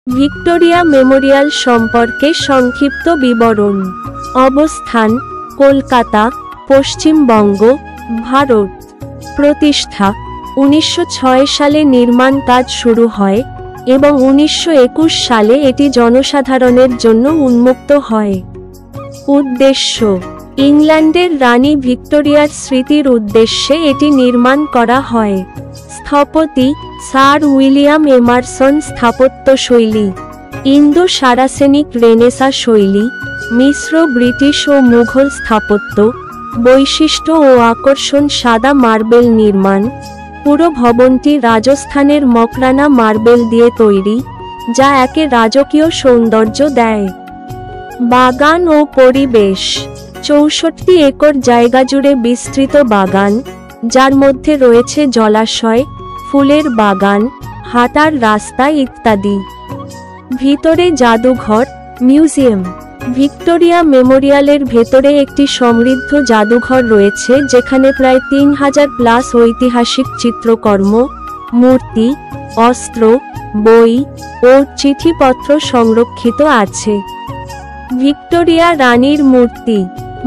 Victoria Memorial সম্পর্কে সংক্ষিপ্ত বিবরণ। অবস্থান: কলকাতা, পশ্চিমবঙ্গ, ভারত। প্রতিষ্ঠা: 1906 সালে নির্মাণ কাজ শুরু হয় এবং 1921 সালে এটি জনসাধারণের জন্য উন্মুক্ত হয়। উদ্দেশ্য: ইংল্যান্ডের রানী ভিক্টোরিয়ার স্মৃতির উদ্দেশ্যে এটি নির্মাণ করা হয়। স্থপতি: স্যার উইলিয়াম এমারসন। স্থাপত্যশৈলী: ইন্দো সারাসেনিক রেনেসাঁ শৈলী, মিশ্র ব্রিটিশ ও মুঘল স্থাপত্য। বৈশিষ্ট্য ও আকর্ষণ: সাদা মার্বেল নির্মাণ। পুরো ভবনটি রাজস্থানের মকরানা মার্বেল দিয়ে তৈরি, যা একে রাজকীয় সৌন্দর্য দেয়। বাগান ও পরিবেশ: 64 একর জায়গা জুড়ে বিস্তৃত বাগান, যার মধ্যে রয়েছে জলাশয়, ফুলের বাগান, হাঁটার রাস্তা ইত্যাদি। ভিতরে জাদুঘর, মিউজিয়াম: ভিক্টোরিয়া মেমোরিয়ালের ভেতরে একটি সমৃদ্ধ জাদুঘর রয়েছে যেখানে প্রায় 3000+ ঐতিহাসিক চিত্রকর্ম, মূর্তি, অস্ত্র, বই ও চিঠিপত্র সংরক্ষিত আছে। ভিক্টোরিয়া রানীর মূর্তি: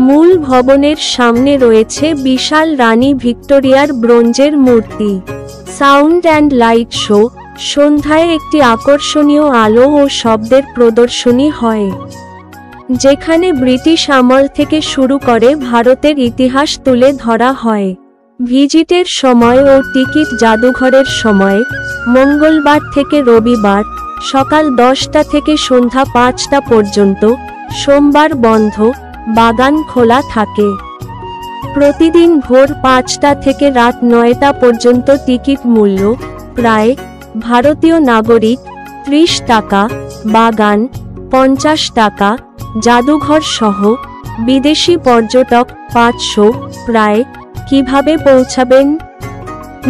মূল ভবনের সামনে রয়েছে বিশাল রানী ভিক্টোরিয়ার ব্রোঞ্জের মূর্তি। সাউন্ড অ্যান্ড লাইট শো: সন্ধ্যায় একটি আকর্ষণীয় আলো ও শব্দের প্রদর্শনী হয়, যেখানে ব্রিটিশ আমল থেকে শুরু করে ভারতের ইতিহাস তুলে ধরা হয়। ভিজিটের সময় ও টিকিট: জাদুঘরের সময় মঙ্গলবার থেকে রবিবার সকাল 10টা থেকে সন্ধ্যা 5টা পর্যন্ত, সোমবার বন্ধ। বাগান খোলা থাকে প্রতিদিন ভোর 5টা থেকে রাত 9টা পর্যন্ত। টিকিট মূল্য প্রায় ভারতীয় নাগরিক 30 টাকা, বাগান 50 টাকা, জাদুঘর সহ বিদেশি পর্যটক 500। প্রায়। কিভাবে পৌঁছাবেন?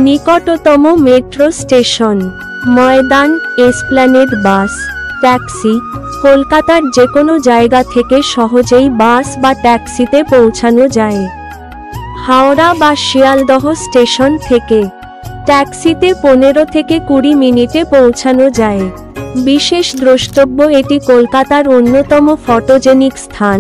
নিকটতম মেট্রো স্টেশন: ময়দান, এসপ্ল্যানেড। বাস, ট্যাক্সি: কলকাতার যেকোনো জায়গা থেকে সহজেই বাস বা ট্যাক্সিতে পৌঁছানো যায়। হাওড়া বা শিয়ালদহ স্টেশন থেকে ট্যাক্সিতে 15 থেকে 20 মিনিটে পৌঁছানো যায়। বিশেষ দ্রষ্টব্য: এটি কলকাতার অন্যতম ফটোজেনিক স্থান।